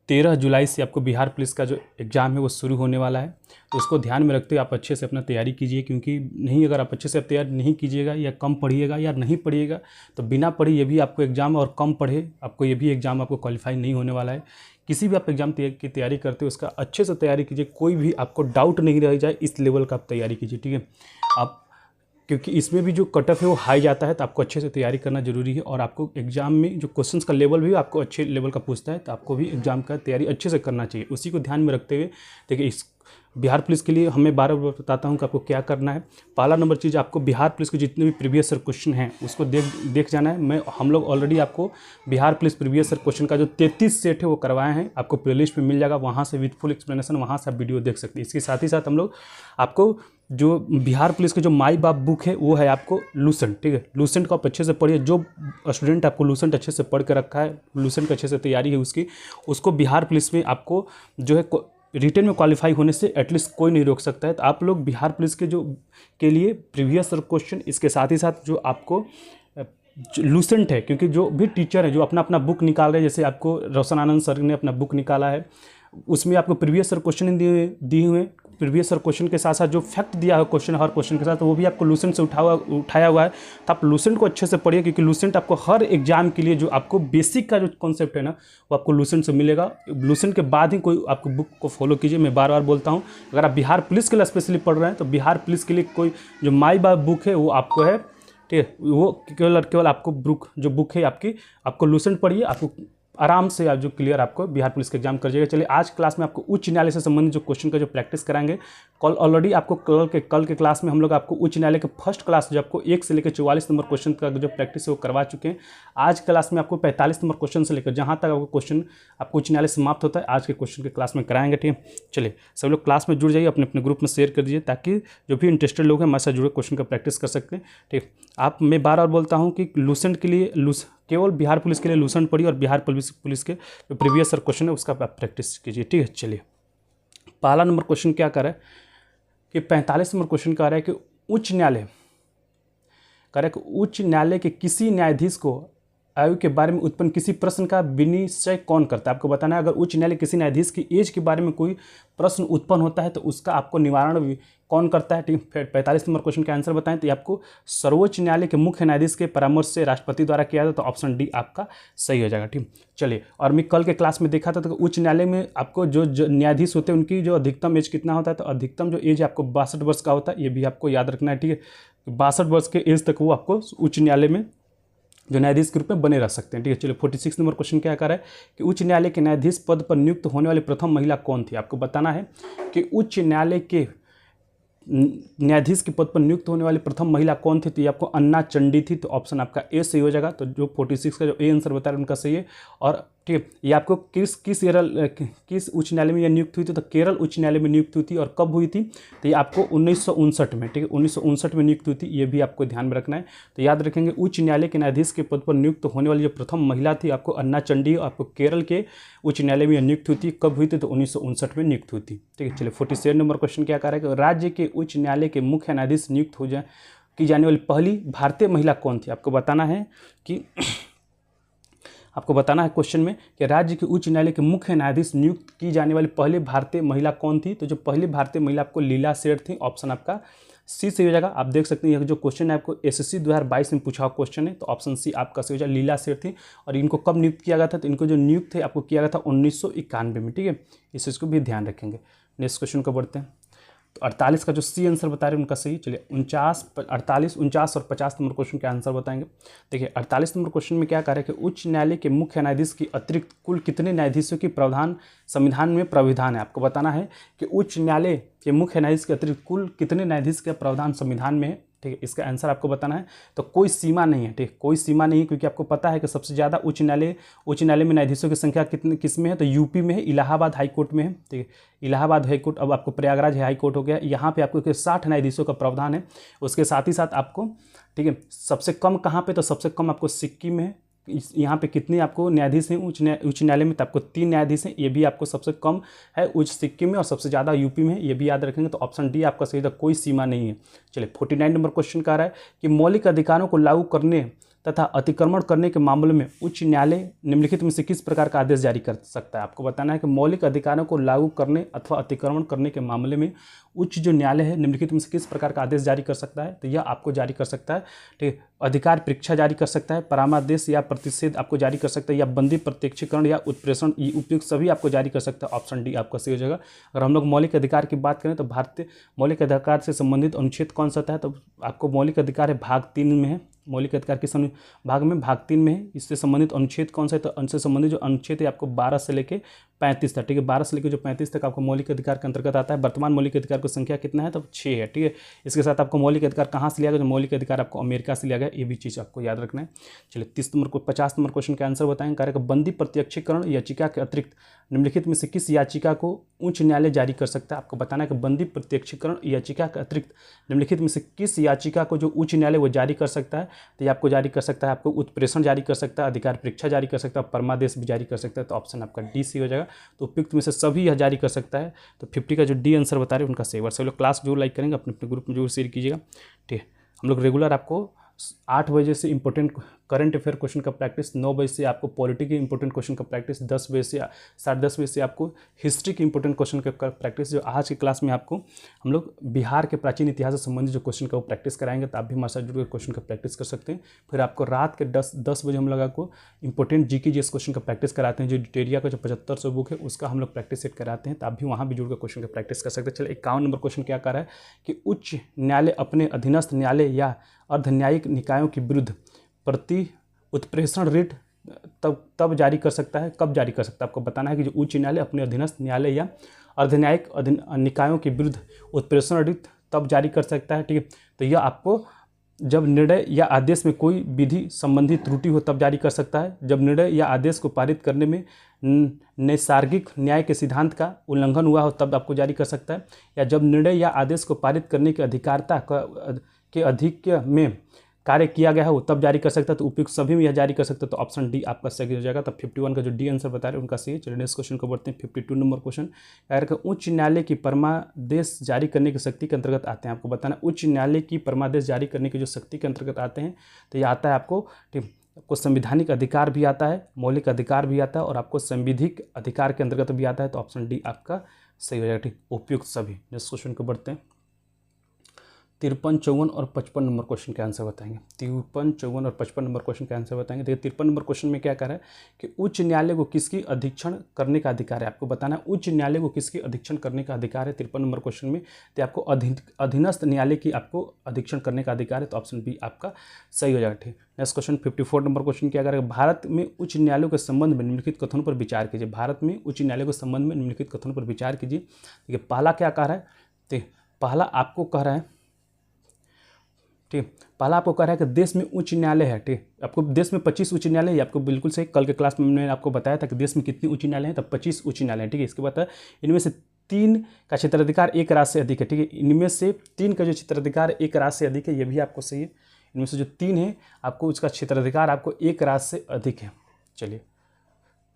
13 जुलाई से आपको बिहार पुलिस का जो एग्ज़ाम है वो शुरू होने वाला है। तो उसको ध्यान में रखते हुए आप अच्छे से अपना तैयारी कीजिए, क्योंकि नहीं अगर आप अच्छे से तैयारी नहीं कीजिएगा या कम पढ़िएगा या नहीं पढ़िएगा तो बिना पढ़े ये भी आपको एग्ज़ाम, और कम पढ़े आपको ये भी एग्ज़ाम आपको क्वालिफाई नहीं होने वाला है। किसी भी आप एग्ज़ाम की तैयारी करते हो उसका अच्छे से तैयारी कीजिए, कोई भी आपको डाउट नहीं रह जाए, इस लेवल का आप तैयारी कीजिए, ठीक है। आप क्योंकि इसमें भी जो कट ऑफ है वो हाई जाता है, तो आपको अच्छे से तैयारी करना जरूरी है। और आपको एग्जाम में जो क्वेश्चंस का लेवल भी आपको अच्छे लेवल का पूछता है, तो आपको भी एग्जाम का तैयारी अच्छे से करना चाहिए। उसी को ध्यान में रखते हुए देखिए, इस बिहार पुलिस के लिए हमें 12 बताता हूँ कि आपको क्या करना है। पहला नंबर चीज़, आपको बिहार पुलिस के जितने भी प्रीवियस ईयर क्वेश्चन हैं उसको देख जाना है। हम लोग ऑलरेडी आपको Bihar police previous year question का जो 33 सेट है वो करवाए हैं, आपको प्लेलिस्ट में मिल जाएगा, वहाँ से विद फुल एक्सप्लेनेशन वहाँ से आप वीडियो देख सकते हैं। इसके साथ ही साथ हम लोग आपको जो बिहार पुलिस के जो माई बाप बुक है वो है आपको लूसेंट, ठीक है। लूसेंट को आप अच्छे से पढ़िए। जो स्टूडेंट आपको लूसेंट अच्छे से पढ़ के रखा है, लूसेंट की अच्छे से तैयारी है उसकी, उसको बिहार पुलिस में आपको जो है रिटेन में क्वालिफाई होने से एटलीस्ट कोई नहीं रोक सकता है। तो आप लोग बिहार पुलिस के लिए प्रीवियस क्वेश्चन, इसके साथ ही साथ जो आपको लूसेंट है, क्योंकि जो भी टीचर है जो अपना अपना बुक निकाल रहे हैं, जैसे आपको रोशन आनंद सर ने अपना बुक निकाला है, उसमें आपको प्रीवियस क्वेश्चन दिए हुए प्रीवियस क्वेश्चन के साथ साथ जो फैक्ट दिया है क्वेश्चन हर क्वेश्चन के साथ, तो वो भी आपको लूसेंट से उठाया हुआ है। तो आप लूसेंट को अच्छे से पढ़िए, क्योंकि लूसेंट आपको हर एग्जाम के लिए जो आपको बेसिक का जो कॉन्सेप्ट है ना वो आपको लूसेंट से मिलेगा। लूसेंट के बाद ही कोई आपको बुक को फॉलो कीजिए। मैं बार बार बोलता हूँ, अगर आप बिहार पुलिस के लिए स्पेशली पढ़ रहे हैं तो बिहार पुलिस के लिए कोई जो माई बाप बुक है वो आपको है, ठीक है। वो केवल आपको बुक है आपको लूसेंट पढ़िए, आपको आराम से आप जो क्लियर आपको बिहार पुलिस का एग्जाम कर जाएगा। चलिए, आज क्लास में आपको उच्च न्यायालय से संबंधित जो क्वेश्चन का जो प्रैक्टिस कराएंगे, कल ऑलरेडी आपको कल के क्लास में हम लोग आपको उच्च न्यायालय के फर्स्ट क्लास जो आपको 1 से लेकर 44 नंबर क्वेश्चन का जो प्रैक्टिस है वो करवा चुके हैं। आज क्लास में आपको 45 नंबर क्वेश्चन से लेकर जहाँ तक आपको क्वेश्चन आपको उच्च न्यायालय समाप्त होता है, आज के क्वेश्चन के क्लास में कराएंगे, ठीक है। चलिए, सब लोग क्लास में जुड़ जाइए, अपने अपने ग्रुप में शेयर कर दीजिए, ताकि जो भी इंटरेस्टेड लोग हैं हमारे साथ जुड़े क्वेश्चन का प्रैक्टिस कर सकते हैं, ठीक। मैं बार बार बोलता हूँ कि लूसेंट के लिए केवल बिहार पुलिस के लिए लूसेंट पढ़िए, और बिहार पुलिस के जो प्रीवियस ईयर क्वेश्चन है उसका आप प्रैक्टिस कीजिए, ठीक है। चलिए, पहला नंबर क्वेश्चन क्या कर रहा है कि 45 नंबर क्वेश्चन कह रहा है कि उच्च न्यायालय के किसी न्यायाधीश को आयु के बारे में उत्पन्न किसी प्रश्न का विनिश्चय कौन करता है। आपको बताना है, अगर उच्च न्यायालय किसी न्यायाधीश की एज के बारे में कोई प्रश्न उत्पन्न होता है तो उसका आपको निवारण कौन करता है, ठीक। फिर 45 नंबर क्वेश्चन का आंसर बताएं, तो ये आपको सर्वोच्च न्यायालय के मुख्य न्यायाधीश के परामर्श से राष्ट्रपति द्वारा किया जाता, तो ऑप्शन डी आपका सही हो जाएगा, ठीक। चलिए, और मैं कल के क्लास में देखा था तो उच्च न्यायालय में आपको जो न्यायाधीश होते हैं उनकी जो अधिकतम एज कितना होता है, तो अधिकतम जो एज आपको 62 वर्ष का होता है, ये भी आपको याद रखना है, ठीक है। 62 वर्ष के एज तक वो आपको उच्च न्यायालय में जो न्यायाधीश के रूप में बने रह सकते हैं, ठीक है। चलिए, 46 नंबर क्वेश्चन क्या कर रहा है कि उच्च न्यायालय के न्यायाधीश पद पर नियुक्त होने वाली प्रथम महिला कौन थी। आपको बताना है कि उच्च न्यायालय के न्यायाधीश के पद पर नियुक्त होने वाली प्रथम महिला कौन थी, तो ये आपको अन्ना चंडी थी, तो ऑप्शन आपका ए सही हो जाएगा। तो जो 46 का जो ए आंसर बता रहे हैं उनका सही है। और ठीक है, ये आपको किस उच्च न्यायालय में ये नियुक्त हुई थी, तो केरल उच्च न्यायालय में नियुक्त हुई थी। और कब हुई थी, तो ये आपको 1959 में, ठीक है, 1959 में नियुक्त हुई थी। ये भी आपको ध्यान में रखना है। तो याद रखेंगे, उच्च न्यायालय के न्यायाधीश के पद पर नियुक्त होने वाली जो प्रथम महिला थी आपको अन्ना चंडी, आपको केरल के उच्च न्यायालय में नियुक्त हुई थी। कब हुई थी, तो 1959 में नियुक्त हुई थी, ठीक है। चलिए, 47 नंबर क्वेश्चन क्या कह रहा है कि राज्य के उच्च न्यायालय के मुख्य न्यायाधीश नियुक्त की जाने वाली पहली भारतीय महिला कौन थी। आपको बताना है क्वेश्चन में कि राज्य के उच्च न्यायालय के मुख्य न्यायाधीश नियुक्त की जाने वाली पहली भारतीय महिला कौन थी। तो जो पहली भारतीय महिला आपको लीला सेठ थी, ऑप्शन आपका सी सही हो जाएगा। आप देख सकते हैं यह जो क्वेश्चन है आपको एसएससी 2022 में पूछा हुआ क्वेश्चन है, तो ऑप्शन सी आपका सही हो जाएगा, लीला सेठ थी। और इनको कब नियुक्त किया गया था, तो इनको जो नियुक्त थे आपको किया गया था 1991 में, ठीक है। इस चीज़ को भी ध्यान रखेंगे। नेक्स्ट क्वेश्चन को बढ़ते हैं। तो 48 का जो सी आंसर बता रहे हैं उनका सही। चलिए, 48, 49 और 50 नंबर क्वेश्चन के आंसर बताएंगे। देखिए, 48 नंबर क्वेश्चन में क्या कह रहे हैं कि उच्च न्यायालय के मुख्य न्यायाधीश की अतिरिक्त कुल कितने न्यायाधीशों की प्रावधान संविधान में प्राविधान है। आपको बताना है कि उच्च न्यायालय के मुख्य न्यायाधीश के अतिरिक्त कुल कितने न्यायाधीश का प्रावधान संविधान में है, ठीक है। इसका आंसर आपको बताना है। तो कोई सीमा नहीं है, ठीक, कोई सीमा नहीं है, क्योंकि आपको पता है कि सबसे ज़्यादा उच्च न्यायालय में न्यायाधीशों की संख्या किस में है, तो यूपी में है, इलाहाबाद हाई कोर्ट में है, ठीक है। इलाहाबाद हाई कोर्ट, अब आपको प्रयागराज हाई कोर्ट हो गया। यहाँ पे आपको 60 न्यायाधीशों का प्रावधान है। उसके साथ ही साथ आपको, ठीक है, सबसे कम कहाँ पे, तो सबसे कम आपको सिक्किम में है। यहाँ पे कितने आपको न्यायाधीश हैं उच्च न्यायालय में, तो आपको 3 न्यायाधीश हैं। ये भी आपको सबसे कम है उच्च सिक्किम में, और सबसे ज़्यादा यूपी में है, ये भी याद रखेंगे। तो ऑप्शन डी आपका सही था, कोई सीमा नहीं है। चलिए, 49 नंबर क्वेश्चन कह रहा है कि मौलिक अधिकारों को लागू करने तथा अतिक्रमण करने के मामले में उच्च न्यायालय निम्नलिखित में से किस प्रकार का आदेश जारी कर सकता है। आपको बताना है कि मौलिक अधिकारों को लागू करने अथवा अतिक्रमण करने के मामले में उच्च जो न्यायालय है निम्नलिखित में से किस प्रकार का आदेश जारी कर सकता है। तो यह आपको जारी कर सकता है, ठीक है, अधिकार परीक्षा जारी कर सकता है, परामर्श या प्रतिषेध आपको जारी कर सकता है, या बंदी प्रत्यक्षीकरण या उत्प्रेषण, ये उपयुक्त सभी आपको जारी कर सकता है। ऑप्शन डी आपका सही हो जाएगा। अगर हम लोग मौलिक अधिकार की बात करें तो भारतीय मौलिक अधिकार से संबंधित अनुच्छेद कौन सा है, तो आपको मौलिक अधिकार है भाग 3 में है। मौलिक अधिकार किस भाग में, भाग 3 में है। इससे संबंधित अनुच्छेद कौन सा है, तो उनसे संबंधित जो अनुच्छेद है आपको 12 से लेके 35 तक, ठीक है, 12 से लेकर जो 35 तक आपको मौलिक अधिकार के अंतर्गत आता है। वर्तमान मौलिक अधिकार की संख्या कितना है, तो 6 है, ठीक है। इसके साथ आपको मौलिक अधिकार कहाँ से लिया गया, जो मौलिक अधिकार आपको अमेरिका से लिया गया, ये भी चीज़ आपको याद रखना है। चलिए 50 नंबर क्वेश्चन का आंसर बताएंगे। कार्य का बंदी प्रत्यक्षीकरण याचिका के अतिरिक्त निम्नलिखित में से किस याचिका को उच्च न्यायालय जारी कर सकता है। आपको बताना है कि बंदी प्रत्यक्षीकरण याचिका के अतिरिक्त निम्नलिखित में से किस याचिका को जो उच्च न्यायालय वो जारी कर सकता है। तो ये आपको जारी कर सकता है, आपको उत्प्रेषण जारी कर सकता है, अधिकार परीक्षा जारी कर सकता है, परमादेश भी जारी कर सकता है। तो ऑप्शन आपका डी सी हो जाएगा। तो उपयुक्त में से सभी यह जारी कर सकता है। तो 50 का जो डी आंसर बता रहे हैं उनका सही। सभी लोग क्लास जो लाइक करेंगे अपने अपने ग्रुप में जरूर शेयर कीजिएगा, ठीक है। हम लोग रेगुलर आपको 8 बजे से इंपॉर्टेंट करंट अफेयर क्वेश्चन का प्रैक्टिस, 9 बजे से आपको पॉलिटी के इंपॉर्टेंट क्वेश्चन का प्रैक्टिस, 10 बजे से 10:30 बजे से आपको हिस्ट्री के इंपॉर्टेंट क्वेश्चन का प्रैक्टिस। जो आज की क्लास में आपको हम लोग बिहार के प्राचीन इतिहास से संबंधित जो क्वेश्चन का वो प्रैक्टिस कराएंगे। तो आप भी हमारे साथ जुड़ कर क्वेश्चन का प्रैक्टिस कर सकते हैं। फिर आपको रात के 10 बजे हम लोग आपको इंपॉर्टेंट जीके जीएस क्वेश्चन का प्रैक्टिस कराते हैं। जो डिटेरिया का जो 7500 बुक है उसका हम लोग प्रैक्टिस सेट कराते हैं। तो आप भी वहाँ भी जुड़कर क्वेश्चन का प्रैक्टिस कर सकते हैं। चलिए 51 नंबर क्वेश्चन क्या कर रहा है कि उच्च न्यायालय अपने अधीनस्थ न्यायालय या अर्धन्यायिक निकायों के विरुद्ध प्रति उत्प्रेषण रिट तब जारी कर सकता है, कब जारी कर सकता है। आपको बताना है कि जो उच्च न्यायालय अपने अधीनस्थ न्यायालय या अर्धन्यायिक निकायों के विरुद्ध उत्प्रेषण रिट तब जारी कर सकता है, ठीक है। तो यह आपको जब निर्णय या आदेश में कोई विधि संबंधी त्रुटि हो तब जारी कर सकता है, जब निर्णय या आदेश को पारित करने में नैसर्गिक न्याय के सिद्धांत का उल्लंघन हुआ हो तब आपको जारी कर सकता है, या जब निर्णय या आदेश को पारित करने की अधिकारिता के अधिक्य में कार्य किया गया हो तब जारी कर सकता है। तो उपयुक्त सभी में यह जारी कर सकता है। तो ऑप्शन डी आपका सही हो जाएगा। तब 51 का जो डी आंसर बता रहे हैं उनका सही है। चलिए नेक्स्ट क्वेश्चन को बढ़ते हैं। 52 नंबर क्वेश्चन कार्य का उच्च न्यायालय की परमादेश जारी करने की शक्ति के अंतर्गत आते हैं। आपको बताना उच्च न्यायालय की परमादेश जारी करने की जो शक्ति के अंतर्गत आते हैं, तो ये आता है आपको, ठीक, आपको संवैधानिक अधिकार भी आता है, मौलिक अधिकार भी आता है और आपको संविधिक अधिकार के अंतर्गत भी आता है। तो ऑप्शन डी आपका सही हो जाएगा, ठीक, उपयुक्त सभी। नेक्स्ट क्वेश्चन को बढ़ते हैं। 53, 54 और 55 नंबर क्वेश्चन के आंसर बताएंगे। 53, 54 और 55 नंबर क्वेश्चन के आंसर बताएंगे। देखिए 53 नंबर क्वेश्चन में क्या कह रहा है कि उच्च न्यायालय को किसकी अधीक्षण करने का अधिकार है। आपको बताना है उच्च न्यायालय को किसकी अधीक्षण करने का अधिकार है 53 नंबर क्वेश्चन में। तो आपको अधीनस्थ न्यायालय की आपको अधीक्षण करने का अधिकार है। तो ऑप्शन बी आपका सही हो जाएगा, ठीक। नेक्स्ट क्वेश्चन 54 नंबर क्वेश्चन क्या करेगा, भारत में उच्च न्यायालयों के संबंध में निम्नलिखित कथनों पर विचार कीजिए। भारत में उच्च न्यायालय के संबंध में निम्नलिखित कथनों पर विचार कीजिए। देखिए पहला क्या कह रहा है, तो पहला आपको कह रहा है, ठीक, पहला आपको कह रहा है कि देश में उच्च न्यायालय है, ठीक। आपको देश में 25 उच्च न्यायालय है, आपको बिल्कुल सही। कल के क्लास में मैंने आपको बताया था कि देश में कितनी उच्च न्यायालय है, तब 25 उच्च न्यायालय है, ठीक है। इसके बाद इनमें से 3 का क्षेत्राधिकार 1 राज्य से अधिक है, ठीक है। इनमें से 3 का जो क्षेत्राधिकार 1 राज्य से अधिक है, ये भी आपको सही है। इनमें से जो 3 है आपको उसका क्षेत्राधिकार आपको 1 राज्य से अधिक है। चलिए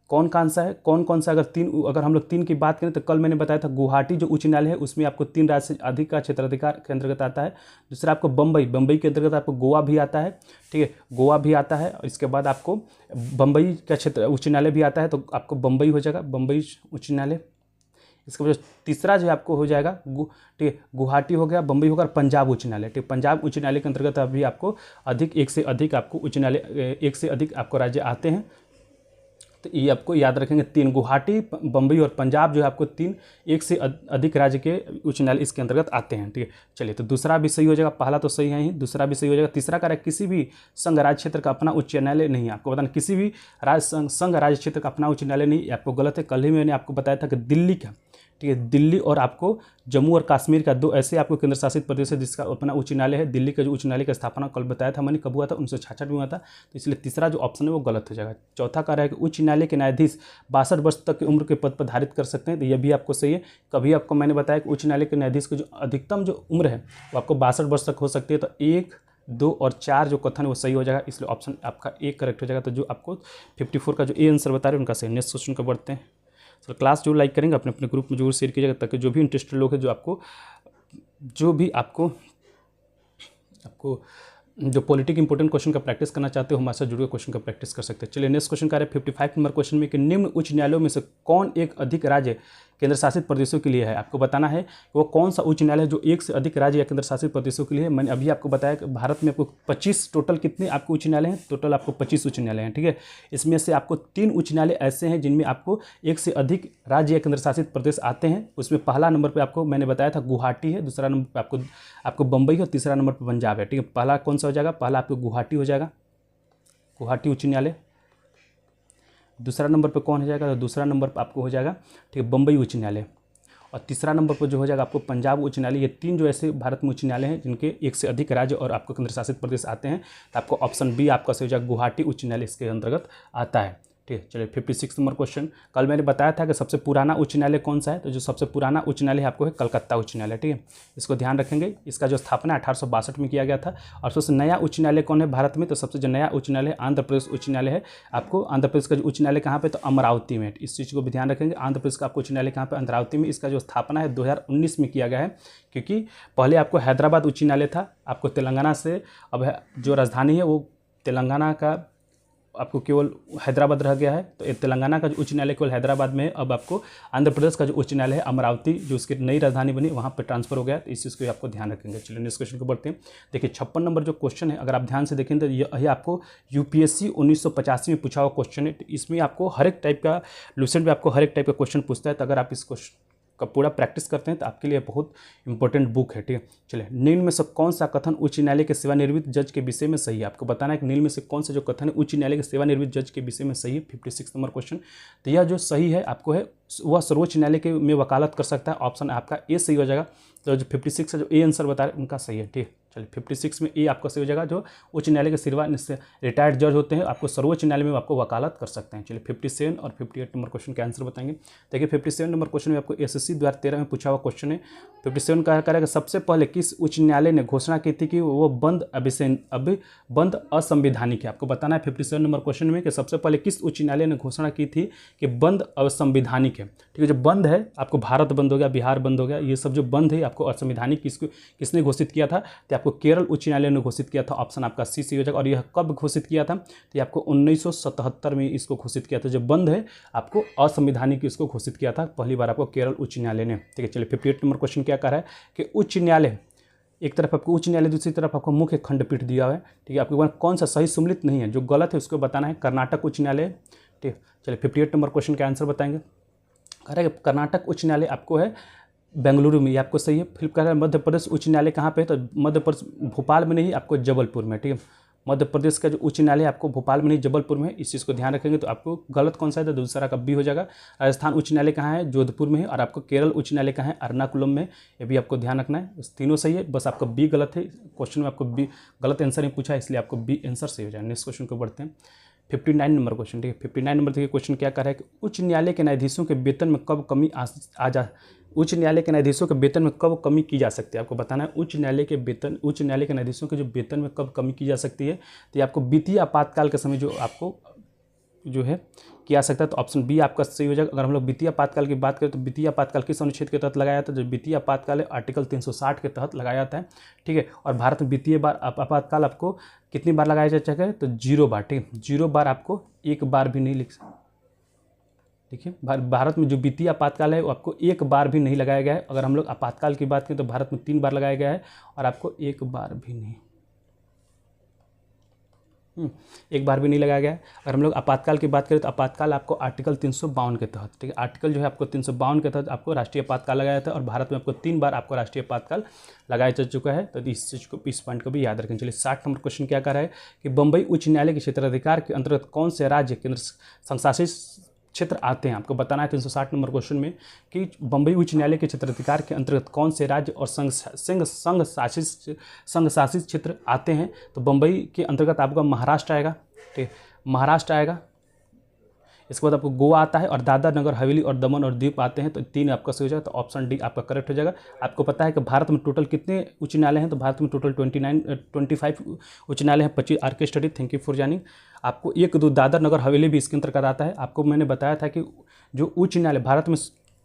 कौन कौन सा है, कौन कौन सा, अगर हम लोग 3 की बात करें तो कल मैंने बताया था गुवाहाटी जो उच्च न्यायालय है उसमें आपको 3 राज्य से अधिक का क्षेत्राधिकार के अंतर्गत आता है। दूसरा आपको बम्बई के अंतर्गत आपको गोवा भी आता है, ठीक है, गोवा भी आता है। और इसके बाद आपको बम्बई का क्षेत्र उच्च न्यायालय भी आता है, तो आपको बम्बई हो जाएगा, बम्बई उच्च न्यायालय। इसके बाद तीसरा जो आपको हो जाएगा, ठीक है, गुवाहाटी हो गया, बम्बई होगा, पंजाब उच्च न्यायालय, ठीक। पंजाब उच्च न्यायालय के अंतर्गत अभी आपको अधिक 1 से अधिक आपको उच्च न्यायालय 1 से अधिक आपको राज्य आते हैं। तो ये आपको याद रखेंगे, 3 गुवाहाटी, बम्बई और पंजाब जो है आपको 3 1 से अधिक राज्य के उच्च न्यायालय इसके अंतर्गत आते हैं, ठीक है। चलिए तो दूसरा भी सही हो जाएगा, पहला तो सही है ही, दूसरा भी सही हो जाएगा। तीसरा कार्य किसी भी संघ राज्य क्षेत्र का अपना उच्च न्यायालय नहीं है। आपको बताना किसी भी संघ राज्य क्षेत्र का अपना उच्च न्यायालय नहीं, आपको गलत है। कल ही मैंने आपको बताया था कि दिल्ली का, ठीक है, दिल्ली और आपको जम्मू और कश्मीर का 2 ऐसे आपको केंद्र शासित प्रदेश है जिसका अपना उच्च न्यायालय है। दिल्ली का जो उच्च न्यायालय का स्थापना कल बताया था मैंने, कब हुआ था, 1966 में हुआ था। तो इसलिए तीसरा जो ऑप्शन है वो गलत हो जाएगा। चौथा कार्य है कि उच्च न्यायालय के न्यायाधीश 62 वर्ष तक की उम्र के पद पर धारित कर सकते हैं। तो यह भी आपको सही है। कभी आपको मैंने बताया कि उच्च न्यायालय के न्यायाधीश की जो अधिकतम जो उम्र है वो आपको 62 वर्ष तक हो सकती है। तो 1, 2 और 4 जो कथन है वो सही हो जाएगा, इसलिए ऑप्शन आपका एक करेक्ट हो जाएगा। तो जो आपको 54 का जो ए आंसर बता रहे हैं उनका सही। नेक्स्ट क्वेश्चन को बढ़ते हैं। तो क्लास जो लाइक करेंगे अपने अपने ग्रुप में जरूर शेयर कीजिएगा, ताकि जो भी इंटरेस्टेड लोग हैं जो भी आपको जो पॉलिटिक इंपोर्टेंट क्वेश्चन का प्रैक्टिस करना चाहते हो हमारे साथ जुड़कर क्वेश्चन का प्रैक्टिस कर सकते हैं। चलिए नेक्स्ट क्वेश्चन का है 55 नंबर क्वेश्चन में कि निम्न उच्च न्यायालयों में से कौन एक अधिक राज्य केंद्र शासित प्रदेशों के लिए है। आपको बताना है कि वो कौन सा उच्च न्यायालय जो एक से अधिक राज्य या केंद्र शासित प्रदेशों के लिए है। मैंने अभी आपको बताया कि भारत में आपको 25 टोटल कितने आपको उच्च न्यायालय हैं, टोटल आपको 25 उच्च न्यायालय हैं, ठीक है। इसमें से आपको 3 उच्च न्यायालय ऐसे हैं जिनमें आपको एक से अधिक राज्य या केंद्र शासित प्रदेश आते हैं। उसमें पहला नंबर पर आपको मैंने बताया था गुवाहाटी है, दूसरा नंबर पर आपको बम्बई है, तीसरा नंबर पर पंजाब है, ठीक है। पहला कौन सा हो जाएगा, पहला आपको गुवाहाटी हो जाएगा, गुवाहाटी उच्च न्यायालय। दूसरा नंबर पर कौन हो जाएगा, तो दूसरा नंबर पर आपको हो जाएगा, ठीक है, बम्बई उच्च न्यायालय। और तीसरा नंबर पर जो हो जाएगा आपको पंजाब उच्च न्यायालय। ये 3 जो ऐसे भारत में उच्च न्यायालय हैं जिनके एक से अधिक राज्य और आपको केंद्र शासित प्रदेश आते हैं। तो आपको ऑप्शन बी आपका सही हो जाएगा, गुवाहाटी उच्च न्यायालय इसके अंतर्गत आता है, ठीक है। चलिए 56 नंबर क्वेश्चन, कल मैंने बताया था कि सबसे पुराना उच्च न्यायालय कौन सा है, तो जो सबसे पुराना उच्च न्यायालय आपको है कलकत्ता उच्च न्यायालय, ठीक है। इसको ध्यान रखेंगे। इसका जो स्थापना 1862 में किया गया था। और सबसे नया उच्च न्यायालय कौन है भारत में, तो सबसे जो नया उच्च न्यायालय आंध्र प्रदेश उच्च न्यायालय है। आपको आंध्र प्रदेश का जो उच्च न्यायालय कहाँ पे, तो अमरावती में। इस चीज़ को भी ध्यान रखेंगे। आंध्र प्रदेश का आपको उच्च न्यायालय कहाँ पे, अमरावती में। इसका जो स्थापना है 2019 में किया गया है, क्योंकि पहले आपको हैदराबाद उच्च न्यायालय था, आपको तेलंगाना से अब जो राजधानी है वो तेलंगाना का आपको केवल हैदराबाद रह गया है। तो तेलंगाना का जो उच्च न्यायालय केवल हैदराबाद में है। अब आपको आंध्र प्रदेश का जो उच्च न्यायालय है अमरावती, जो उसकी नई राजधानी बनी, वहाँ पर ट्रांसफर हो गया। तो इस चीज़ को आपको ध्यान रखेंगे। चलिए नेक्स्ट क्वेश्चन को बढ़ते हैं। देखिए 56 नंबर जो क्वेश्चन है, अगर आप ध्यान से देखें तो यह आपको यूपीएससी 1985 में पूछा हुआ क्वेश्चन है। इसमें आपको हर एक टाइप का लूसेंट में आपको हर एक टाइप का क्वेश्चन पूछता है। तो अगर आप इस क्वेश्चन का पूरा प्रैक्टिस करते हैं तो आपके लिए बहुत इंपॉर्टेंट बुक है, ठीक है। चलिए निम्न में से कौन सा कथन उच्च न्यायालय के सेवानिवृत्त जज के विषय में सही है। आपको बताना है कि निम्न में से कौन सा जो कथन है उच्च न्यायालय के सेवानिवृत्त जज के विषय में सही है। 56 नंबर क्वेश्चन, तो यह जो सही है आपको है वह सर्वोच्च न्यायालय के में वकालत कर सकता है। ऑप्शन आपका ए सही हो जाएगा। तो जो 56 का जो ए आंसर बता रहे हैं उनका सही है, ठीक है। चलिए 56 में ए आपका सही हो जाएगा। जो उच्च न्यायालय के सिवा रिटायर्ड जज होते हैं आपको सर्वोच्च न्यायालय में आपको वकालत कर सकते हैं। चलिए 57 और 58 नंबर क्वेश्चन के आंसर बताएंगे। देखिए 57 नंबर क्वेश्चन में आपको एसएससी 2013 में पूछा हुआ क्वेश्चन है। 57 का करेगा सबसे पहले किस उच्च न्यायालय ने घोषणा की थी कि वो बंद असंवैधानिक है। आपको बताना है 57 नंबर क्वेश्चन में कि सबसे पहले किस उच्च न्यायालय ने घोषणा की थी कि बंद असंवैधानिक है, ठीक है। जो बंद है आपको भारत बंद हो गया, बिहार बंद हो गया, ये सब जो बंद है आपको असंवैधानिक किसने घोषित किया था, तो आपको केरल उच्च न्यायालय ने घोषित किया था। ऑप्शन आपका सी हो जाएगा। और यह कब घोषित किया था, तो ये आपको 1977 में इसको घोषित किया था। जो बंद है आपको असंवैधानिक इसको घोषित किया था पहली बार आपको केरल उच्च न्यायालय ने, ठीक है। चलिए 58 नंबर क्वेश्चन क्या कह रहा है कि उच्च न्यायालय, एक तरफ आपको उच्च न्यायालय दूसरी तरफ आपको मुख्य खंडपीठ दिया हुआ है, ठीक है। आपके कौन सा सही सम्मिलित नहीं है, जो गलत है उसको बताना है। कर्नाटक उच्च न्यायालय, ठीक है। चलिए 58 नंबर क्वेश्चन के आंसर बताएंगे। कह रहा है कर्नाटक उच्च न्यायालय आपको है बेंगलुरु में, ये आपको सही है। फिर कह रहा है मध्य प्रदेश उच्च न्यायालय कहाँ पे है, तो मध्य प्रदेश भोपाल में नहीं आपको जबलपुर में, ठीक है। मध्य प्रदेश का जो उच्च न्यायालय आपको भोपाल में नहीं जबलपुर में है। इस चीज़ को ध्यान रखेंगे। तो आपको गलत कौन सा है, तो दूसरा का बी हो जाएगा। राजस्थान उच्च न्यायालय कहाँ है, जोधपुर में है। और आपको केरल उच्च न्यायालय कहाँ है, एर्नाकुलम में। ये भी आपको ध्यान रखना है। तीनों सही है, बस आपका बी गलत है। क्वेश्चन में आपको बी गलत आंसर नहीं पूछा, इसलिए आपको बी आंसर सही हो जाएगा। नेक्स्ट क्वेश्चन को बढ़ते हैं। 59 नंबर क्वेश्चन, ठीक है। 59 नंबर देखिए क्वेश्चन क्या कर रहा है कि उच्च न्यायालय के न्यायाधीशों के वेतन में कब कमी उच्च न्यायालय के न्यायाधीशों के वेतन में कब कमी की जा सकती है। आपको बताना है उच्च न्यायालय के न्यायाधीशों के जो वेतन में कब कमी की जा सकती है। तो ये आपको वित्तीय आपातकाल के समय जो आपको जो है किया सकता है। तो ऑप्शन बी आपका सही हो जाएगा। अगर हम लोग वित्तीय आपातकाल की बात करें तो वित्तीय आपातकाल किस अनुच्छेद के तहत लगाया जाता है, जो वित्तीय आपातकाल है आर्टिकल 360 के तहत लगाया जाता है, ठीक है। और भारत में वित्तीय आपातकाल आपको कितनी बार लगाया जा सके, तो 0 बार, ठीक है। 0 बार आपको एक बार भी नहीं लिख सकते। देखिए भारत में जो वित्तीय आपातकाल है वो आपको एक बार भी नहीं लगाया गया है। अगर हम लोग आपातकाल की बात करें तो भारत में 3 बार लगाया गया है और आपको एक बार भी नहीं लगाया गया है। अगर हम लोग आपातकाल की बात करें तो आपातकाल आपको आर्टिकल 352 के तहत, ठीक है। आर्टिकल जो है आपको 352 के तहत आपको राष्ट्रीय आपातकाल लगाया था। और भारत में आपको 3 बार आपको राष्ट्रीय आपातकाल लगाया जा चुका है। तो इस चीज़ को, इस पॉइंट को भी याद रखें। चलिए 60 नंबर क्वेश्चन क्या कर रहा है कि बम्बई उच्च न्यायालय के क्षेत्राधिकार के अंतर्गत कौन से राज्य केंद्र संशासित क्षेत्र आते हैं। आपको बताना है 360 नंबर क्वेश्चन में कि बम्बई उच्च न्यायालय के क्षेत्राधिकार के अंतर्गत कौन से राज्य और संघ शासित क्षेत्र आते हैं। तो बम्बई के अंतर्गत आपका महाराष्ट्र आएगा, ठीक है, महाराष्ट्र आएगा। इसके बाद आपको गोवा आता है और दादर नगर हवेली और दमन और दीप आते हैं। तो 3 आपका सही हो जाएगा। तो ऑप्शन डी आपका करेक्ट हो जाएगा। आपको पता है कि भारत में टोटल कितने उच्च न्यायालय हैं, तो भारत में टोटल 25 उच्च न्यायालय हैं। 25 आर के स्टडी, थैंक यू फॉर जानिंग। आपको 1 2 दादर नगर हवेली भी इसके अंतर्गत आता है। आपको मैंने बताया था कि जो उच्च न्यायालय भारत में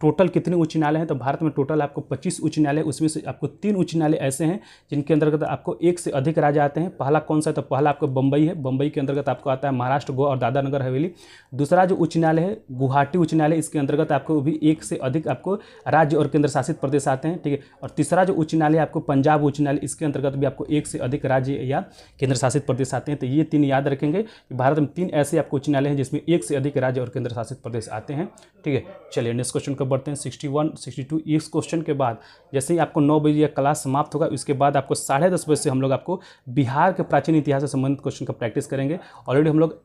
टोटल कितने उच्च न्यायालय हैं, तो भारत में टोटल आपको 25 उच्च न्यायालय, उसमें से आपको 3 उच्च न्यायालय ऐसे हैं जिनके अंतर्गत आपको एक से अधिक राज्य आते हैं। पहला कौन सा है, तो पहला आपको बम्बई है, बम्बई के अंतर्गत आपको आता है महाराष्ट्र, गोवा और दादरा नगर हवेली। दूसरा जो उच्च न्यायालय है गुवाहाटी उच्च न्यायालय, इसके अंतर्गत आपको भी एक से अधिक आपको राज्य और केंद्र शासित प्रदेश आते हैं, ठीक है। और तीसरा जो उच्च न्यायालय आपको पंजाब उच्च न्यायालय, इसके अंतर्गत भी आपको एक से अधिक राज्य या केंद्र शासित प्रदेश आते हैं। तो ये 3 याद रखेंगे कि भारत में 3 ऐसे आपको उच्च न्यायालय हैं जिसमें एक से अधिक राज्य और केंद्र शासित प्रदेश आते हैं, ठीक है। चलिए नेक्स्ट क्वेश्चन को बढ़ते हैं। 61, 62 इस क्वेश्चन के बाद जैसे ही आपको 9 बजे क्लास समाप्त होगा, उसके बाद आपको 10:30 बजे से हम लोग आपको बिहार के प्राचीन इतिहास से संबंधित क्वेश्चन का प्रैक्टिस करेंगे। ऑलरेडी हम लोग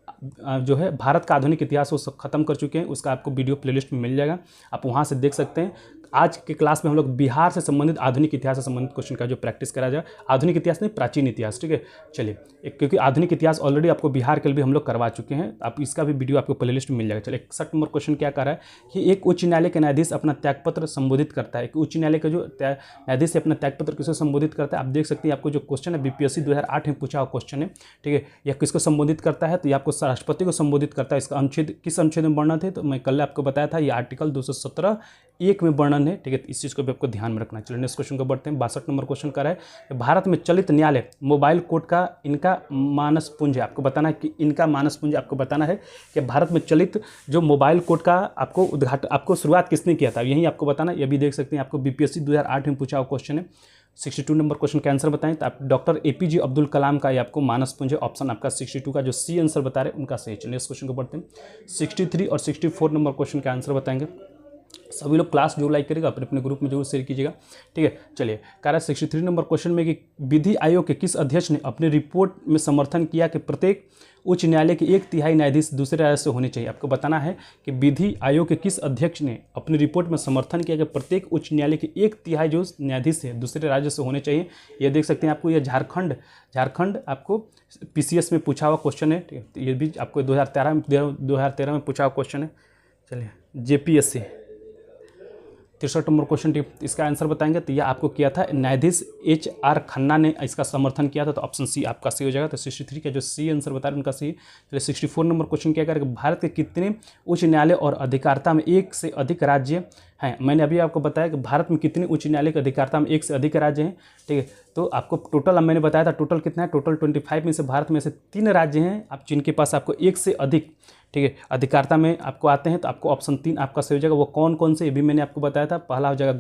जो है भारत का आधुनिक इतिहास वो सब खत्म कर चुके हैं, उसका आपको वीडियो प्लेलिस्ट में मिल जाएगा, आप वहाँ से देख सकते हैं। आज के क्लास में हम लोग बिहार से संबंधित आधुनिक इतिहास से संबंधित क्वेश्चन का जो प्रैक्टिस करा जाए, आधुनिक इतिहास नहीं प्राचीन इतिहास, ठीक है। चलिए क्योंकि आधुनिक इतिहास ऑलरेडी आपको बिहार के लिए भी हम लोग करवा चुके हैं, आप इसका भी वीडियो आपको प्लेलिस्ट में मिल जाएगा। चलिए 61 नंबर क्वेश्चन क्या कर रहा है कि एक उच्च न्यायालय के न्यायाधीश अपना त्यागपत्र संबोधित करता है। उच्च न्यायालय का जो न्यायाधीश अपना त्यागपत्र किसको संबोधित करता है, आप देख सकते हैं। आपको जो क्वेश्चन है बीपीएससी 2008 में पूछा हुआ क्वेश्चन है, ठीक है। यह किसको संबोधित करता है, तो ये आपको राष्ट्रपति को संबोधित करता है। इसका अनुच्छेद किस अनुच्छेद में वर्णन थे, तो मैं कल आपको बताया था, ये आर्टिकल 217(1) में वर्णन है, ठीक है। इस चीज़ को भी आपको ध्यान में रखना है। चलिए नेक्स्ट क्वेश्चन को बढ़ते हैं। 62 नंबर क्वेश्चन कर रहा है भारत में चलित न्यायालय मोबाइल कोर्ट का इनका मानस पुंज है। आपको बताना है कि इनका मानस पुंज आपको बताना है कि भारत में चलित जो मोबाइल कोर्ट का आपको उद्घाटन आपको शुरुआत किसने किया था, यही आपको बताना। ये भी देख सकते हैं, आपको बीपीएससी 2008 में पूछा हुआ क्वेश्चन है। 62 नंबर क्वेश्चन का आंसर बताएं, तो आप डॉक्टर एपीजे अब्दुल कलाम का ये आपको मानस पुंज है। ऑप्शन आपका 62 का जो सी आंसर बता रहे हैं उनका सही। चलिए इस क्वेश्चन को बढ़ते हैं। 63 और 64 नंबर क्वेश्चन का आंसर बताएंगे। सभी लोग क्लास जो लाइक करेगा अपने अपने ग्रुप में जरूर शेयर कीजिएगा, ठीक है। चलिए कह रहा है 63 नंबर क्वेश्चन में कि विधि आयोग के किस अध्यक्ष ने अपने रिपोर्ट में समर्थन किया कि प्रत्येक उच्च न्यायालय के 1/3 न्यायाधीश दूसरे राज्य से होने चाहिए। आपको बताना है कि विधि आयोग के किस अध्यक्ष ने अपनी रिपोर्ट में समर्थन किया कि प्रत्येक उच्च न्यायालय के 1/3 जो न्यायाधीश है दूसरे राज्य से होने चाहिए। ये देख सकते हैं, आपको ये झारखंड आपको पीसीएस में पूछा हुआ क्वेश्चन है, ठीक है। ये भी आपको 2013 में पूछा हुआ क्वेश्चन है। चलिए जेपीएससी 63 नंबर क्वेश्चन, इसका आंसर बताएंगे। तो यह आपको किया था न्यायाधीश HR खन्ना ने इसका समर्थन किया था, तो ऑप्शन सी आपका सही हो जाएगा। तो 63 का जो सी आंसर बता रहे हैं उनका सही। चलिए 64 नंबर क्वेश्चन क्या करेगा, भारत के कितने उच्च न्यायालय और अधिकारिता में एक से अधिक राज्य हैं। मैंने अभी आपको बताया कि भारत में कितने उच्च न्यायालय की अधिकारिता में एक से अधिक राज्य हैं, ठीक है। तो आपको टोटल मैंने बताया था टोटल कितना है, टोटल 25 में से भारत में से 3 राज्य हैं आप जिनके पास आपको एक से अधिक, ठीक है, अधिकारिता में आपको आते हैं। तो आपको ऑप्शन 3 आपका सही हो जाएगा। वो कौन कौन से ये भी मैंने आपको बताया था। पहला हो जाएगा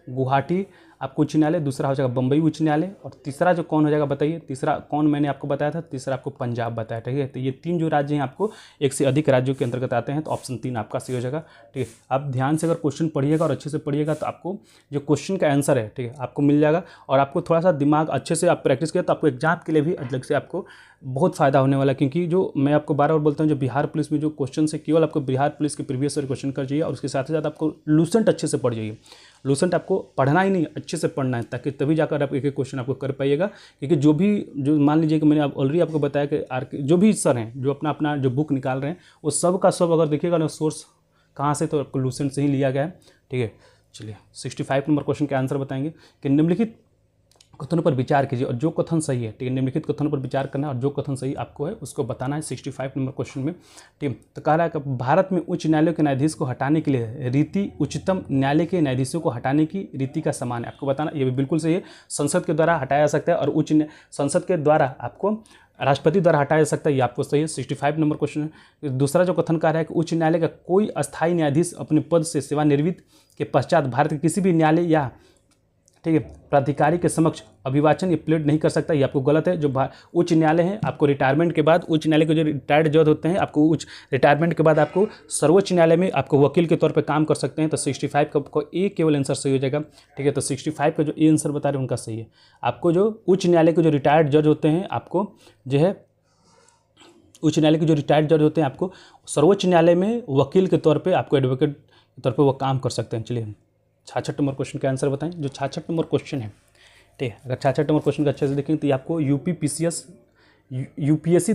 गुवाहाटी आपको उच्च न्यायालय, दूसरा हो जाएगा बम्बई उच्च न्यायालय, और तीसरा जो कौन हो जाएगा बताइए, तीसरा कौन मैंने आपको बताया था, तीसरा आपको पंजाब बताया, ठीक है। तो ये 3 जो राज्य हैं आपको एक से अधिक राज्यों के अंतर्गत आते हैं, तो ऑप्शन 3 आपका सही हो जाएगा, ठीक है। आप ध्यान से अगर क्वेश्चन पढ़िएगा और अच्छे से पढ़िएगा तो आपको जो क्वेश्चन का आंसर है, ठीक है, आपको मिल जाएगा। और आपको थोड़ा सा दिमाग अच्छे से आप प्रैक्टिस किया तो आपको एग्जाम के लिए भी अलग से आपको बहुत फ़ायदा होने वाला है। क्योंकि जो मैं आपको बार बार बोलता हूँ, जो बिहार पुलिस में जो क्वेश्चन है केवल आपको बिहार पुलिस के प्रीवियस ईयर क्वेश्चन कर जाइए, और उसके साथ ही साथ आपको लूसेंट अच्छे से पढ़ जाइए। लूसेंट आपको पढ़ना ही नहीं, अच्छे से पढ़ना है, ताकि तभी जाकर आप एक एक क्वेश्चन आपको कर पाइएगा। क्योंकि जो मान लीजिए कि मैंने ऑलरेडी आपको बताया कि जो भी सर हैं जो अपना जो बुक निकाल रहे हैं वो सब का सब अगर देखिएगा ना सोर्स कहाँ से, तो आपको लूसेंट से ही लिया गया है, ठीक है। चलिए 65 नंबर क्वेश्चन के आंसर बताएंगे कि निम्नलिखित कथनों पर विचार कीजिए और जो कथन सही है, ठीक है, निम्नलिखित कथनों पर विचार करना और जो कथन सही आपको है उसको बताना है 65 नंबर क्वेश्चन में, ठीक है। तो कह रहा है कि भारत में उच्च न्यायालयों के न्यायाधीश को हटाने के लिए रीति उच्चतम न्यायालय के न्यायाधीशों को हटाने की रीति का समान है। आपको बताना ये भी बिल्कुल सही है, संसद के द्वारा हटाया जा सकता है और संसद के द्वारा आपको राष्ट्रपति द्वारा हटाया जा सकता है, ये आपको सही है। 65 नंबर क्वेश्चन है। दूसरा जो कथन कह रहा है कि उच्च न्यायालय का कोई अस्थायी न्यायाधीश अपने पद से सेवानिवृत्त के पश्चात भारत के किसी भी न्यायालय या, ठीक है, प्राधिकारी के समक्ष अभिवाचन या प्लेड नहीं कर सकता, ये आपको गलत है। जो उच्च न्यायालय है आपको रिटायरमेंट के बाद, उच्च न्यायालय के जो रिटायर्ड जज होते हैं आपको उच्च रिटायरमेंट के बाद आपको सर्वोच्च न्यायालय में आपको वकील के तौर पे काम कर सकते हैं। तो 65 का आपको ए केवल आंसर सही हो जाएगा, ठीक है। तो 65 का जो ए आंसर बता रहे हैं उनका सही है। आपको जो उच्च न्यायालय के जो रिटायर्ड जज होते हैं आपको जो है उच्च न्यायालय के जो रिटायर्ड जज होते हैं आपको सर्वोच्च न्यायालय में वकील के तौर पर आपको एडवोकेट के तौर पर वो काम कर सकते हैं। चलिए 66 नंबर क्वेश्चन का आंसर बताएं। जो 66 नंबर क्वेश्चन है, ठीक है, अगर 66 नंबर क्वेश्चन का अच्छे से देखें तो ये आपको यूपीएससी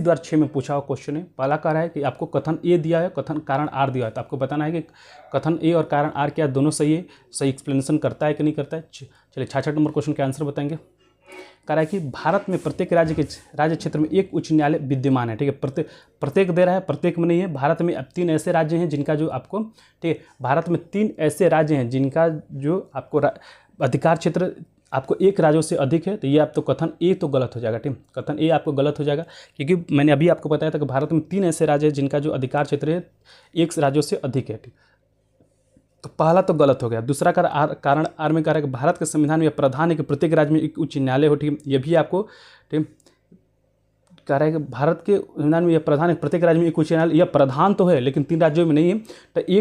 द्वारा 6 में पूछा हुआ क्वेश्चन है। पहला कह रहा है कि आपको कथन ए दिया है, कथन कारण आर दिया है, तो आपको बताना है कि कथन ए और कारण आर क्या दोनों सही है, सही एक्सप्लेनेशन करता है कि नहीं करता है। चलिए 66 नंबर क्वेश्चन का आंसर बताएंगे। कह रहा है कि भारत में प्रत्येक राज्य क्षेत्र में एक उच्च न्यायालय विद्यमान है। ठीक है, प्रत्येक दे रहा है, प्रत्येक में नहीं है। भारत में अब 3 ऐसे राज्य हैं जिनका जो आपको, ठीक है, भारत में 3 ऐसे राज्य हैं जिनका जो आपको अधिकार क्षेत्र आपको एक राज्यों से अधिक है। तो ये आप तो कथन ए तो गलत हो जाएगा। ठीक, कथन ए आपको गलत हो जाएगा, क्योंकि मैंने अभी आपको बताया था कि भारत में 3 ऐसे राज्य हैं जिनका जो अधिकार क्षेत्र है एक राज्यों से अधिक है। ठीक, तो पहला तो गलत हो गया। दूसरा कारण आर में कह रहा है कि भारत के संविधान में प्रावधान है कि प्रत्येक राज्य में एक उच्च न्यायालय हो। ठीक, ये भी आपको ठीक कह रहा है कि भारत के संविधान में यह प्रावधान है प्रत्येक राज्य में एक उच्च न्यायालय। यह प्रावधान तो है लेकिन 3 राज्यों में नहीं है।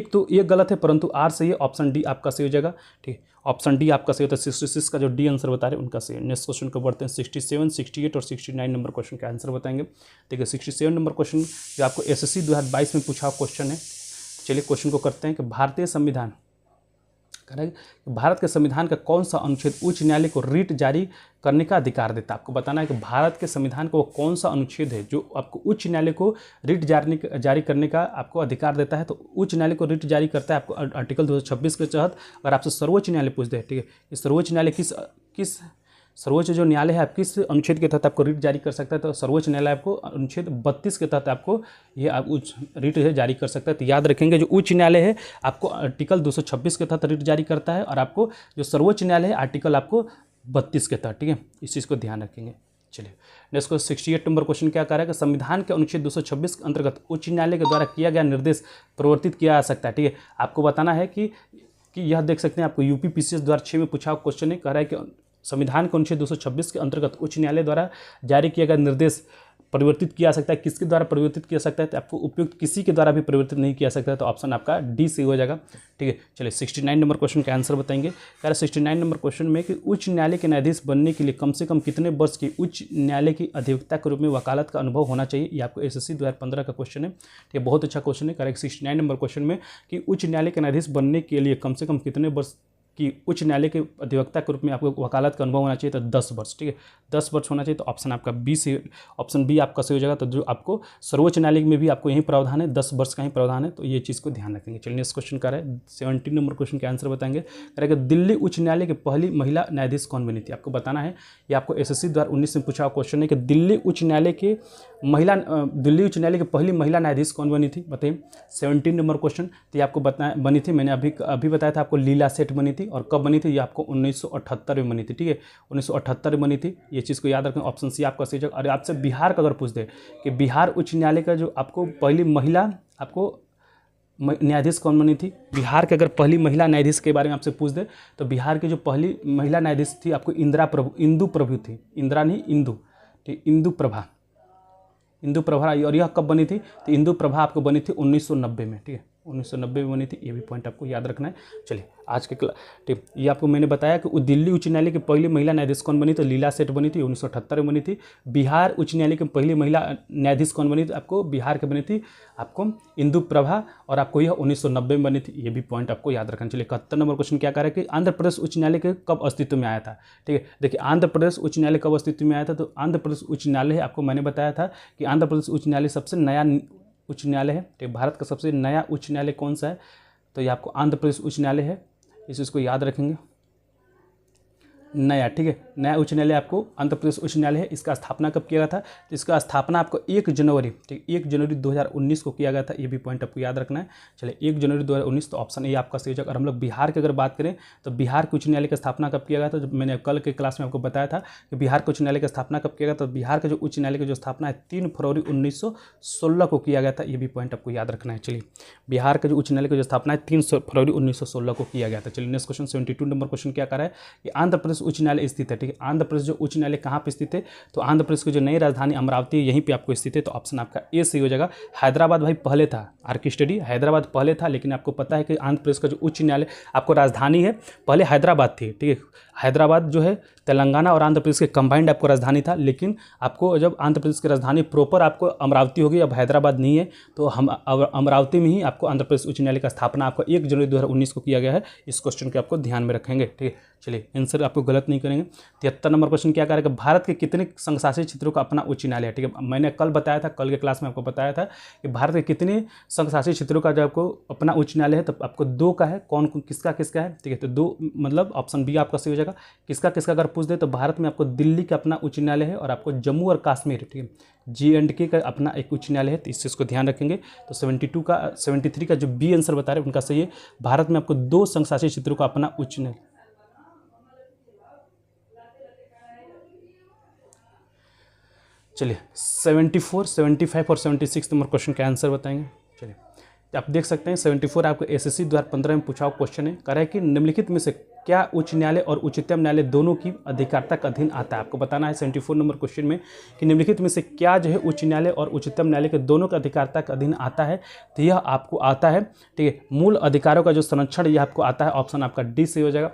तो एक गलत है, परंतु आर सही है। ऑप्शन डी आपका सही हो जाएगा। ठीक, ऑप्शन डी आपका सही होता है। 66 का जो डी आंसर बता रहे हैं उनका सही है। नेक्स्ट क्वेश्चन को बढ़ते हैं। 67, 68 और 69 नंबर क्वेश्चन का आंसर बताएंगे। देखिए 67 नंबर क्वेश्चन जो आपको SSC 2022 में पूछा क्वेश्चन है। चलिए क्वेश्चन को करते हैं कि भारतीय संविधान कह रहा है कि भारत के संविधान का कौन सा अनुच्छेद उच्च न्यायालय को रिट जारी करने का अधिकार देता है। आपको बताना है कि भारत के संविधान का वो कौन सा अनुच्छेद है जो आपको उच्च न्यायालय को रिट जारी करने का आपको अधिकार देता है। तो उच्च न्यायालय को रिट जारी करता है आपको आर्टिकल 226 के तहत। अगर आपसे सर्वोच्च न्यायालय पूछते हैं, ठीक है, ये सर्वोच्च न्यायालय किस सर्वोच्च जो न्यायालय है आप किस अनुच्छेद के तहत आपको रिट जारी कर सकता है। तो सर्वोच्च न्यायालय आपको अनुच्छेद 32 के तहत आपको ये आप उच्च रिट है जारी कर सकता है। तो याद रखेंगे जो उच्च न्यायालय है आपको आर्टिकल 226 के तहत रिट जारी करता है, और आपको जो सर्वोच्च न्यायालय है आर्टिकल आपको 32 के तहत। ठीक है, इस चीज़ को ध्यान रखेंगे। चलिए नेक्स्ट को 68 नंबर क्वेश्चन क्या कह रहा है कि संविधान के अनुच्छेद 226 के अंतर्गत उच्च न्यायालय के द्वारा किया गया निर्देश परिवर्तित किया जा सकता है। ठीक है, आपको बताना है कि यह देख सकते हैं आपको यूपी PCS 2006 में पूछा क्वेश्चन है। कह रहा है कि संविधान के अनुच्छेद 226 के अंतर्गत उच्च न्यायालय द्वारा जारी किया गया निर्देश परिवर्तित किया जा सकता है। किसके द्वारा परिवर्तित किया सकता है? तो आपको उपयुक्त किसी के द्वारा भी परिवर्तित नहीं किया सकता है। तो ऑप्शन आपका डी सही हो जाएगा। ठीक है, चलिए 69 नंबर क्वेश्चन का आंसर बताएंगे। कह रहा है 69 नंबर क्वेश्चन में कि उच्च न्यायालय के न्यायाधीश बनने के लिए कम से कम कितने वर्ष की उच्च न्यायालय की अधिवक्ता के रूप में वकालत का अनुभव होना चाहिए। ये आपको SSC 2015 का क्वेश्चन है। ठीक है, बहुत अच्छा क्वेश्चन है। कह रहा है 69 नंबर क्वेश्चन में कि उच्च न्यायालय के न्यायाधीश बनने के लिए कम से कम कितने वर्ष कि उच्च न्यायालय के अधिवक्ता के रूप में आपको वकालत का अनुभव होना चाहिए। तो 10 वर्ष। ठीक है, 10 वर्ष होना चाहिए। तो ऑप्शन आपका बी से ऑप्शन बी आपका सही हो जाएगा। तो जो आपको सर्वोच्च न्यायालय में भी आपको यही प्रावधान है, 10 वर्ष का ही प्रावधान है। तो ये चीज़ को ध्यान रखेंगे। चलिए नेक्स्ट क्वेश्चन कर रहा है 17 नंबर क्वेश्चन के आंसर बताएंगे। करेगा दिल्ली उच्च न्यायालय की पहली महिला न्यायाधीश कौन बनी थी। आपको बताना है, ये आपको SSC 2019 में पूछा क्वेश्चन है कि दिल्ली उच्च न्यायालय की पहली महिला न्यायाधीश कौन बनी थी, बताइए। 17 नंबर क्वेश्चन। तो ये आपको बनी थी, मैंने अभी बताया था आपको, लीला सेठ बनी थी। और कब बनी थी? ये आपको 1978 में बनी थी। ठीक है, 1978 में बनी थी। ये चीज़ को याद रखें। ऑप्शन सी आपका सही जगह। और आपसे बिहार का अगर पूछ दे कि बिहार उच्च न्यायालय का जो आपको पहली महिला आपको न्यायाधीश कौन बनी थी, बिहार के अगर पहली महिला न्यायाधीश के बारे में आपसे पूछ दे तो बिहार की जो पहली महिला न्यायाधीश थी आपको इंदु प्रभु थी। इंदिरा नहीं, इंदु। ठीक, इंदु प्रभा। और यह कब बनी थी? तो इंदु प्रभा आपको बनी थी 1990 में। ठीक है, 1990 में बनी थी। ये भी पॉइंट आपको याद रखना है। चलिए आज के ठीक, ये आपको मैंने बताया कि दिल्ली उच्च न्यायालय की पहली महिला न्यायाधीश कौन बनी? तो लीला सेठ बनी थी, 1978 में बनी थी। बिहार उच्च न्यायालय की पहली महिला न्यायाधीश कौन बनी थी? आपको बिहार की बनी थी आपको इंदु प्रभा, और आपको यह 1990 में बनी थी। ये भी पॉइंट आपको याद रखना। चलिए 71 नंबर क्वेश्चन क्या कह रहा है कि आंध्र प्रदेश उच्च न्यायालय के कब अस्तित्व में आया था। ठीक है, देखिए आंध्र प्रदेश उच्च न्यायालय कब अस्तित्व में आया था। तो आंध्र प्रदेश उच्च न्यायालय आपको मैंने बताया था कि आंध्र प्रदेश उच्च न्यायालय सबसे नया उच्च न्यायालय है। ठीक, भारत का सबसे नया उच्च न्यायालय कौन सा है? तो ये आपको आंध्र प्रदेश उच्च न्यायालय है। इस चीज़ को याद रखेंगे, नया। ठीक है, नया उच्च न्यायालय आपको आंध्र प्रदेश उच्च न्यायालय है। इसका स्थापना कब किया गया था? तो इसका स्थापना आपको 1 जनवरी 2019 को किया गया था। ये भी पॉइंट आपको याद रखना है। चलिए 1 जनवरी 2019। तो ऑप्शन ए आपका सही होगा। और हम लोग बिहार की अगर बात करें तो बिहार के उच्च न्यायालय की स्थापना कब किया गया था? जब मैंने कल के क्लास में आपको बताया था कि बिहार के उच्च न्यायालय की स्थापना कब किया गया। तो बिहार के जो उच्च न्यायालय की जो स्थापना है 3 फरवरी 1916 को किया गया था। ये भी पॉइंट आपको याद रखना है। चलिए बिहार के जो उच्च न्यायालय की जो स्थापना है 3 फरवरी 1916 को किया गया था। चलिए नेक्स्ट क्वेश्चन 72 नंबर क्वेश्चन क्या कर रहा है कि आंध्र प्रदेश उच्च न्यायालय स्थित है। ठीक है, आंध्र प्रदेश जो उच्च न्यायालय कहाँ पे स्थित है? तो आंध्र प्रदेश की जो नई राजधानी अमरावती है यहीं पे आपको स्थित है। तो ऑप्शन आपका ए सही हो जाएगा। हैदराबाद भाई पहले था, आर्की स्टडी हैदराबाद पहले था, लेकिन आपको पता है कि आंध्र प्रदेश का जो उच्च न्यायालय आपको राजधानी है पहले हैदराबाद थी। ठीक है, हैदराबाद जो है तेलंगाना और आंध्र प्रदेश के कंबाइंड आपको राजधानी था, लेकिन आपको जब आंध्र प्रदेश की राजधानी प्रॉपर आपको अमरावती होगी, अब हैदराबाद नहीं है, तो हम अमरावती में ही आपको आंध्र प्रदेश उच्च न्यायालय का स्थापना आपको 1 जनवरी 2019 को किया गया है। इस क्वेश्चन के आपको ध्यान में रखेंगे। ठीक है, चलिए आंसर आपको गलत नहीं करेंगे। 73 नंबर क्वेश्चन क्या करेगा, भारत के कितने संघशासित क्षेत्रों का अपना उच्च न्यायालय है। ठीक है, मैंने कल बताया था, कल के क्लास में आपको बताया था कि भारत के कितने संघशासित क्षेत्रों का जो आपको अपना उच्च न्यायालय है, तो आपको 2 का है। कौन किसका किसका है, ठीक है, तो 2 मतलब ऑप्शन बी आपका सही हो जाएगा। किसका किसका अगर पूछ दे तो भारत में आपको दिल्ली का अपना उच्च न्यायालय है और आपको जम्मू और कश्मीर, ठीक है, J&K का अपना एक उच्च न्यायालय है। तो इस चीज़ को ध्यान रखेंगे। तो 73 का जो बी आंसर बता रहे हैं उनका सही है। भारत में आपको 2 संघशासित क्षेत्रों का अपना उच्च न्यायालय। चलिए 74, 75 और 76 नंबर क्वेश्चन का आंसर बताएंगे। चलिए आप देख सकते हैं 74 आपको SSC 2015 में पूछा हुआ क्वेश्चन है। कह रहा है कि निम्नलिखित में से क्या उच्च न्यायालय और उच्चतम न्यायालय दोनों की अधिकारिता का अधीन आता है। आपको बताना है 74 नंबर क्वेश्चन में कि निम्नलिखित में से क्या जो है उच्च न्यायालय और उच्चतम न्यायालय के दोनों का अधिकारिता का अधीन आता है। तो यह आपको आता है, ठीक है, मूल अधिकारों का जो संरक्षण यह आपको आता है। ऑप्शन आपका डी से हो जाएगा।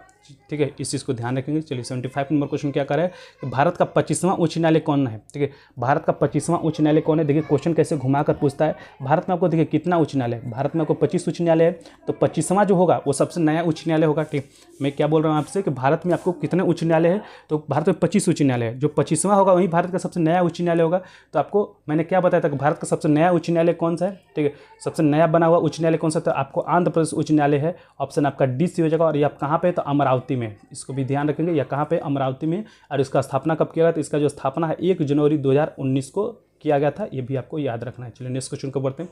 ठीक है, इस चीज़ को ध्यान रखेंगे। चलिए 75 नंबर क्वेश्चन क्या कर रहा है कि भारत का 25वां उच्च न्यायालय कौन है। ठीक है, भारत का 25वां उच्च न्यायालय कौन है। देखिए क्वेश्चन कैसे घुमाकर पूछता है। भारत में आपको देखिए कितना उच्च न्यायालय है, भारत में आपको 25 उच्च न्यायालय है, तो 25वां जो होगा वो सबसे नया उच्च न्यायालय होगा। ठीक, मैं क्या बोल रहा हूँ आपसे कि भारत में आपको कितने उच्च न्यायालय है, तो भारत में 25 उच्च न्यायालय है। जो 25वां होगा वही भारत का सबसे नया उच्च न्यायालय होगा। तो आपको मैंने क्या बताया था कि भारत का सबसे नया उच्च न्यायालय कौन सा है। ठीक है, सबसे नया बना हुआ उच्च न्यायालय कौन सा, तो आपको आंध्र प्रदेश उच्च न्यायालय है। ऑप्शन आपका डी सी हो जाएगा। और ये आप कहाँ पे, तो अमरावती में, इसको भी ध्यान रखेंगे। या कहाँ पे, अमरावती में। और इसका स्थापना कब किया गया, तो इसका जो स्थापना है 1 जनवरी 2019 को किया गया था। ये भी आपको याद रखना है। चलिए नेक्स्ट क्वेश्चन को बढ़ते हैं।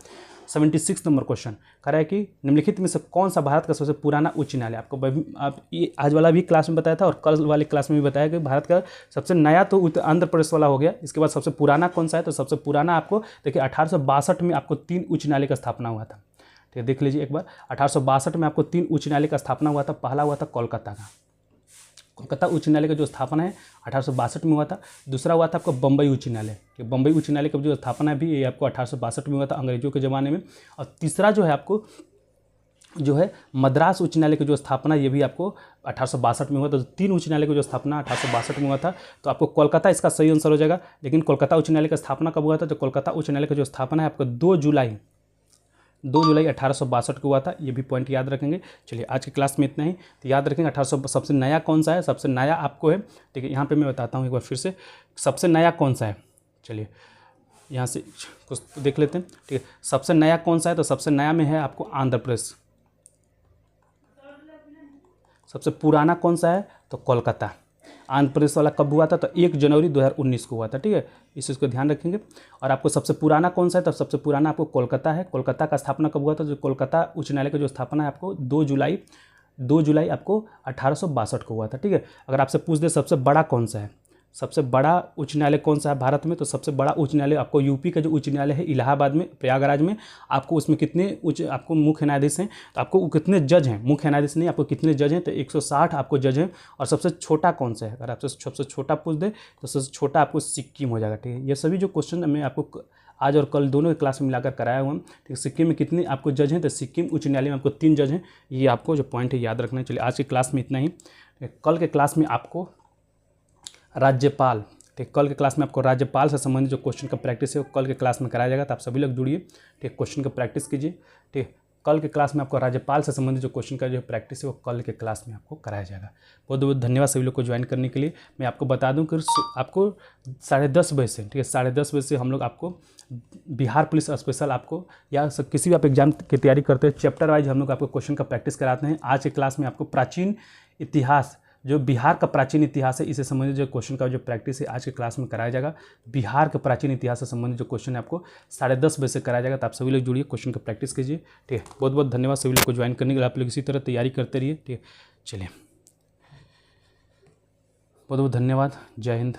76 नंबर क्वेश्चन कह रहा है कि निम्नलिखित में से कौन सा भारत का सबसे पुराना उच्च न्यायालय। आपको आप ये आज वाला भी क्लास में बताया था और कल वाले क्लास में भी बताया कि भारत का सबसे नया तो आंध्र प्रदेश वाला हो गया। इसके बाद सबसे पुराना कौन सा है, तो सबसे पुराना आपको देखिए 1862 में आपको 3 उच्च न्यायालय का स्थापना हुआ था। ठीक है, देख लीजिए एक बार, 1862 में आपको 3 उच्च न्यायालय का स्थापना हुआ था। पहला हुआ था कोलकाता का, कोलकाता उच्च न्यायालय का जो स्थापना है 1862 में हुआ था। दूसरा हुआ था आपको बम्बई उच्च न्यायालय, कि बम्बई उच्च न्यायालय का जो स्थापना है भी ये आपको 1862 में हुआ था, अंग्रेजों के ज़माने में। और तीसरा जो है आपको जो है मद्रास उच्च न्यायालय की जो स्थापना ये भी आपको 1862 में हुआ था। तो 3 उच्च न्यायालय की जो स्थापना 1862 में हुआ था। तो आपको कोलकाता इसका सही आंसर हो जाएगा। लेकिन कोलकाता उच्च न्यायालय का स्थापना कब हुआ था, तो कोलकाता उच्च न्यायालय का जो स्थापना है आपको 2 जुलाई 1862 को हुआ था। ये भी पॉइंट याद रखेंगे। चलिए आज की क्लास में इतना ही। तो याद रखेंगे 1800 सबसे नया कौन सा है, सबसे नया आपको है। ठीक है, यहाँ पे मैं बताता हूँ एक बार फिर से सबसे नया कौन सा है। चलिए यहाँ से कुछ देख लेते हैं। ठीक है, सबसे नया कौन सा है, तो सबसे नया में है आपको आंध्र प्रदेश। सबसे पुराना कौन सा है, तो कोलकाता। आंध्र प्रदेश वाला कब हुआ था, तो 1 जनवरी 2019 को हुआ था। ठीक है, इस चीज़ को ध्यान रखेंगे। और आपको सबसे पुराना कौन सा है, तो सबसे पुराना आपको कोलकाता है। कोलकाता का स्थापना कब हुआ था, जो कोलकाता उच्च न्यायालय का जो स्थापना है आपको 2 जुलाई आपको 1862 को हुआ था। ठीक है, अगर आपसे पूछ दे सबसे बड़ा कौन सा है, सबसे बड़ा उच्च न्यायालय कौन सा है भारत में, तो सबसे बड़ा उच्च न्यायालय आपको यूपी का जो उच्च न्यायालय है इलाहाबाद में, प्रयागराज में। आपको उसमें कितने आपको मुख्य न्यायाधीश हैं, तो आपको कितने जज हैं, मुख्य न्यायाधीश नहीं, आपको कितने जज हैं, तो 160 आपको जज हैं। और सबसे छोटा कौन सा है, अगर आपसे सबसे छोटा पूछ दे तो सबसे छोटा आपको सिक्किम हो जाएगा। ठीक है, ये सभी जो क्वेश्चन मैं आपको आज और कल दोनों क्लास में मिलाकर कराया हुआ। ठीक है, सिक्किम में कितने आपको जज हैं, तो सिक्किम उच्च न्यायालय में आपको 3 जज हैं। ये आपको जो पॉइंट है याद रखना है। चलिए आज की क्लास में इतना ही। कल के क्लास में आपको राज्यपाल, ठीक, कल के क्लास में आपको राज्यपाल से संबंधित जो क्वेश्चन का प्रैक्टिस है वो कल के क्लास में कराया जाएगा। तो आप सभी लोग जुड़िए, ठीक, क्वेश्चन का प्रैक्टिस कीजिए। ठीक, कल के क्लास में आपको राज्यपाल से संबंधित जो क्वेश्चन का जो प्रैक्टिस है वो कल के क्लास में आपको कराया जाएगा। बहुत बहुत धन्यवाद सभी लोग को ज्वाइन करने के लिए। मैं आपको बता दूं कि आपको 10:30 बजे से, ठीक है, 10:30 बजे से हम लोग आपको बिहार पुलिस स्पेशल आपको या किसी भी आप एग्जाम की तैयारी करते हैं चैप्टर वाइज हम लोग आपको क्वेश्चन का प्रैक्टिस कराते हैं। आज की क्लास में आपको प्राचीन इतिहास, जो बिहार का प्राचीन इतिहास है इससे संबंधित जो क्वेश्चन का जो प्रैक्टिस है आज के क्लास में कराया जाएगा। बिहार के प्राचीन इतिहास से संबंधित जो क्वेश्चन है आपको 10:30 बजे से कराया जाएगा। तो आप सभी लोग जुड़िए, क्वेश्चन का प्रैक्टिस कीजिए। ठीक है, बहुत बहुत धन्यवाद सभी लोग को ज्वाइन करने के लिए। आप लोग इसी तरह तैयारी करते रहिए। ठीक है, चलिए बहुत बहुत धन्यवाद। जय हिंद।